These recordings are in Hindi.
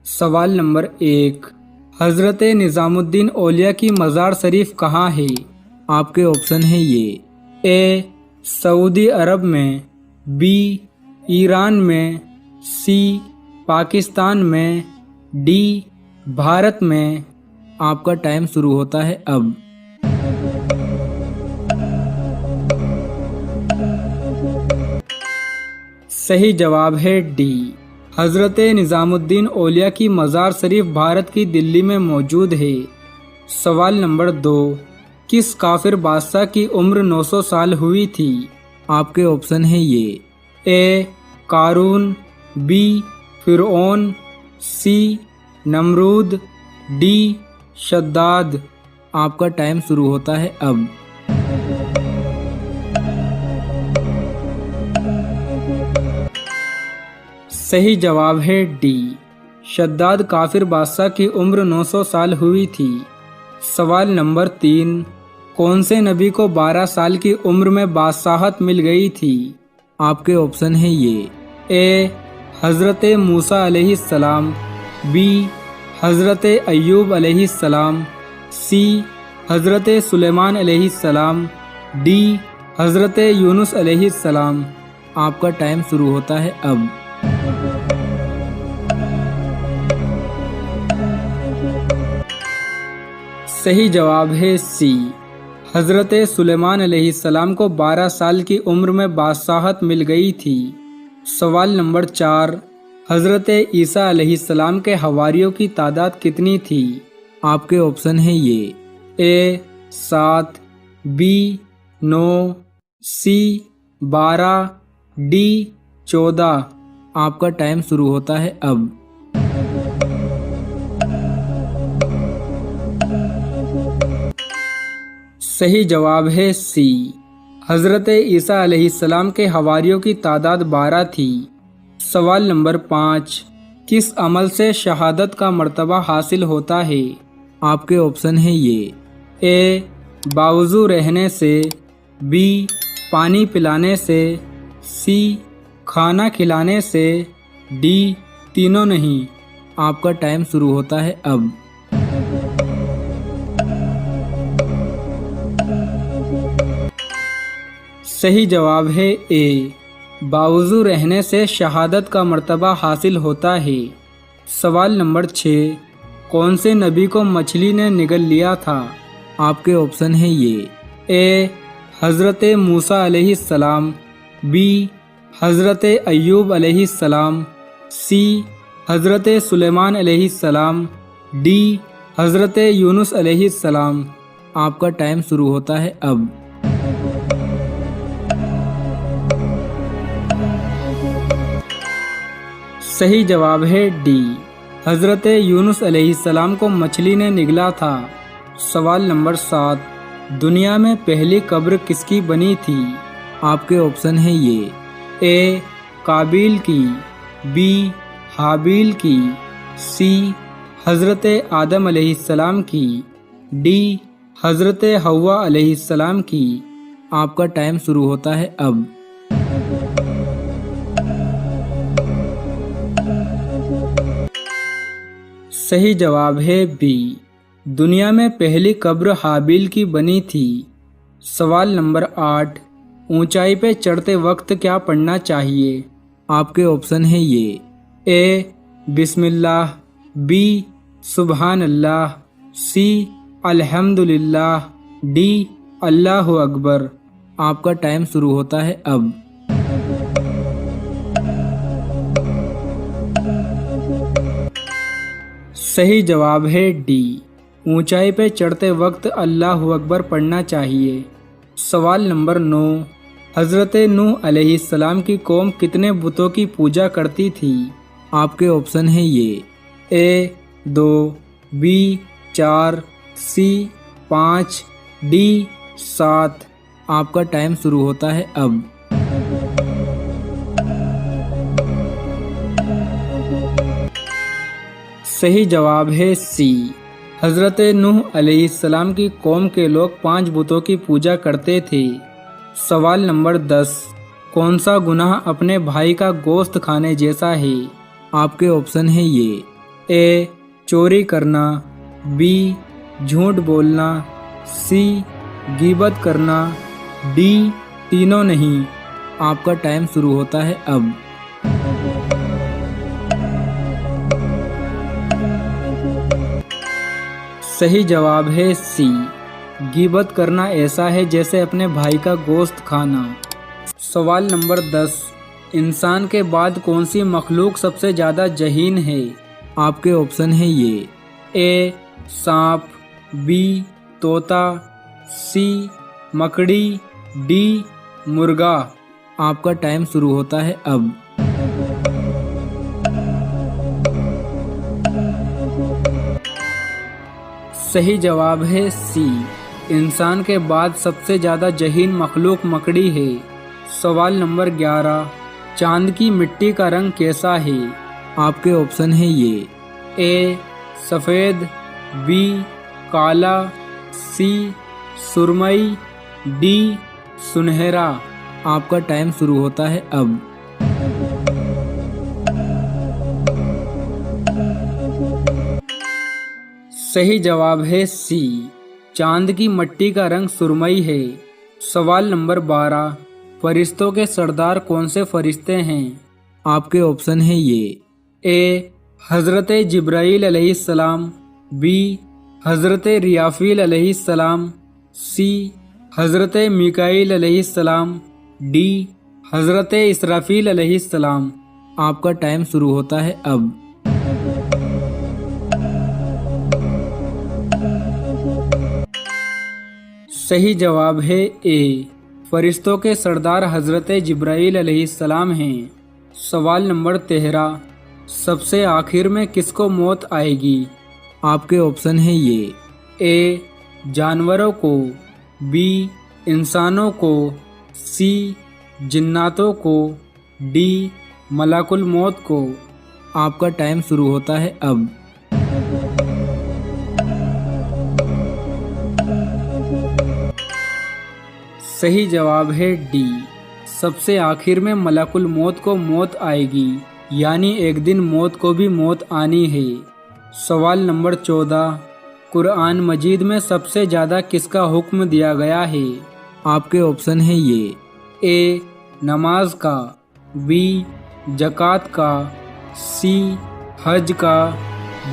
सवाल नंबर 1, हज़रत निज़ामुद्दीन औलिया की मज़ार शरीफ कहाँ है? आपके ऑप्शन है ये। ए सऊदी अरब में, बी ईरान में, सी पाकिस्तान में, डी भारत में। आपका टाइम शुरू होता है अब। सही जवाब है डी, हज़रत निज़ामुद्दीन औलिया की मज़ार शरीफ भारत की दिल्ली में मौजूद है। सवाल नंबर 2, किस काफिर बादशाह की उम्र 900 साल हुई थी? आपके ऑप्शन है ये। ए कारून, बी फिरौन, सी नमरूद, डी शद्दाद। आपका टाइम शुरू होता है अब। सही जवाब है डी, शद्दाद काफिर बादशाह की उम्र 900 साल हुई थी। सवाल नंबर 3, कौन से नबी को 12 साल की उम्र में बादशाहत मिल गई थी? आपके ऑप्शन है ये। ए हज़रत मूसा अलैहिस्सलाम, बी हज़रत अय्यूब अलैहिस्सलाम, सी हज़रत सुलेमान अलैहिस्सलाम, डी हज़रत यूनुस अलैहिस्सलाम। आपका टाइम शुरू होता है अब। सही जवाब है सी, हज़रत सुलेमान अलैहिस्सलाम को 12 साल की उम्र में बादशाहत मिल गई थी। सवाल नंबर 4, हज़रत ईसा अलैहिस्सलाम के हवारियों की तादाद कितनी थी? आपके ऑप्शन है ये। ए 7, बी 9, सी 12, डी 14। आपका टाइम शुरू होता है अब। सही जवाब है सी, हज़रत ईसा अलैहिस्सलाम के हवारियों की तादाद 12 थी। सवाल नंबर 5, किस अमल से शहादत का मर्तबा हासिल होता है? आपके ऑप्शन है ये। ए बावजू रहने से, बी पानी पिलाने से, सी खाना खिलाने से, डी तीनों नहीं। आपका टाइम शुरू होता है अब। सही जवाब है ए, बावजू रहने से शहादत का मर्तबा हासिल होता है। सवाल नंबर 6, कौन से नबी को मछली ने निगल लिया था? आपके ऑप्शन है ये। ए हज़रत मूसा अलैहिस्सलाम, बी हज़रत अय्यूब अलैहिस्सलाम, सी हज़रत सुलेमान अलैहिस्सलाम, डी हज़रत यूनुस अलैहिस्सलाम। आपका टाइम शुरू होता है अब। सही जवाब है डी, हज़रत यूनुस अलैहिस्सलाम को मछली ने निगला था। सवाल नंबर 7, दुनिया में पहली कब्र किसकी बनी थी? आपके ऑप्शन है ये। ए काबिल की, बी हाबिल की, सी हज़रत आदम अलैहिस्सलाम की, डी हज़रत हव्वा अलैहिस्सलाम की। आपका टाइम शुरू होता है अब। सही जवाब है बी, दुनिया में पहली कब्र हाबिल की बनी थी। सवाल नंबर 8, ऊंचाई पे चढ़ते वक्त क्या पढ़ना चाहिए? आपके ऑप्शन है ये। ए बिस्मिल्लाह, बी सुबहान अल्लाह, सी अल्हम्दुलिल्लाह, डी अल्लाहु अकबर। आपका टाइम शुरू होता है अब। सही जवाब है डी, ऊंचाई पे चढ़ते वक्त अल्लाहु अकबर पढ़ना चाहिए। सवाल नंबर 9, हज़रत नूह अलैहिस्सलाम की कौम कितने बुतों की पूजा करती थी? आपके ऑप्शन है ये। ए 2, बी 4, सी 5, डी 7। आपका टाइम शुरू होता है अब। सही जवाब है सी, हज़रत नूह अलैहिस्सलाम की कौम के लोग 5 बुतों की पूजा करते थे। सवाल नंबर 10, कौन सा गुनाह अपने भाई का गोश्त खाने जैसा है? आपके ऑप्शन है ये। ए चोरी करना, बी झूठ बोलना, सी गीबत करना, डी तीनों नहीं। आपका टाइम शुरू होता है अब। सही जवाब है सी, गीबत करना ऐसा है जैसे अपने भाई का गोश्त खाना। सवाल नंबर 10, इंसान के बाद कौन सी मखलूक सबसे ज़्यादा जहीन है? आपके ऑप्शन है ये, ए सांप, बी तोता, सी मकड़ी, डी मुर्गा। आपका टाइम शुरू होता है अब। सही जवाब है सी, इंसान के बाद सबसे ज़्यादा जहीन मखलूक मकड़ी है। सवाल नंबर 11, चांद की मिट्टी का रंग कैसा है? आपके ऑप्शन है ये, ए सफ़ेद, बी काला, सी सुरमई, डी सुनहरा। आपका टाइम शुरू होता है अब। सही जवाब है सी, चांद की मिट्टी का रंग सुरमई है। सवाल नंबर 12, फरिश्तों के सरदार कौन से फरिश्ते हैं? आपके ऑप्शन है ये, ए हज़रत जिब्राईल अलैहिस्सलाम, बी हज़रत रियाफील अलैहिस्सलाम, सी हज़रत मिकाईल अलैहिस्सलाम, डी हज़रत इसराफील अलैहिस्सलाम। आपका टाइम शुरू होता है अब। सही जवाब है ए, फरिश्तों के सरदार हज़रत जिब्राईल अलैहिस्सलाम हैं। सवाल नंबर 13, सबसे आखिर में किसको मौत आएगी? आपके ऑप्शन है ये, ए जानवरों को, बी इंसानों को, सी जिन्नातों को, डी मलाकुल मौत को। आपका टाइम शुरू होता है अब। सही जवाब है डी, सबसे आखिर में मलाकुल मौत को मौत आएगी, यानी एक दिन मौत को भी मौत आनी है। सवाल नंबर 14, कुरान मजीद में सबसे ज़्यादा किसका हुक्म दिया गया है? आपके ऑप्शन है ये, ए नमाज का, बी ज़कात का, सी हज का,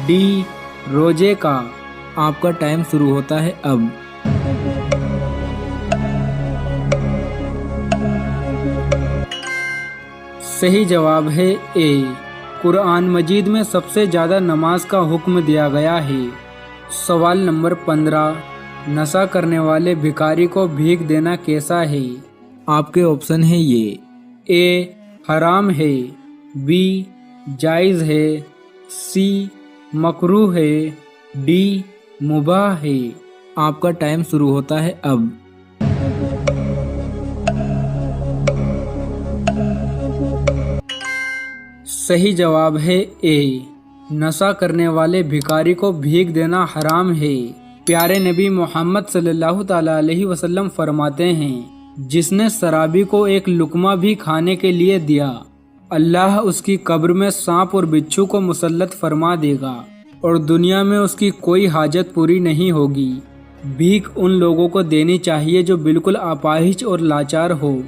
डी रोजे का। आपका टाइम शुरू होता है अब। सही जवाब है ए, कुरान मजीद में सबसे ज़्यादा नमाज का हुक्म दिया गया है। सवाल नंबर 15, नशा करने वाले भिखारी को भीख देना कैसा है? आपके ऑप्शन है ये, ए हराम है, बी जायज़ है, सी मकरूह है, डी मुबाह है। आपका टाइम शुरू होता है अब। सही जवाब है ए, नशा करने वाले भिखारी को भीख देना हराम है। प्यारे नबी मोहम्मद सल्लल्लाहु ताला अलैहि वसल्लम फरमाते हैं, जिसने शराबी को एक लुकमा भी खाने के लिए दिया, अल्लाह उसकी कब्र में सांप और बिच्छू को मुसल्लत फरमा देगा और दुनिया में उसकी कोई हाजत पूरी नहीं होगी। भीख उन लोगों को देनी चाहिए जो बिल्कुल अपाहिज और लाचार हो।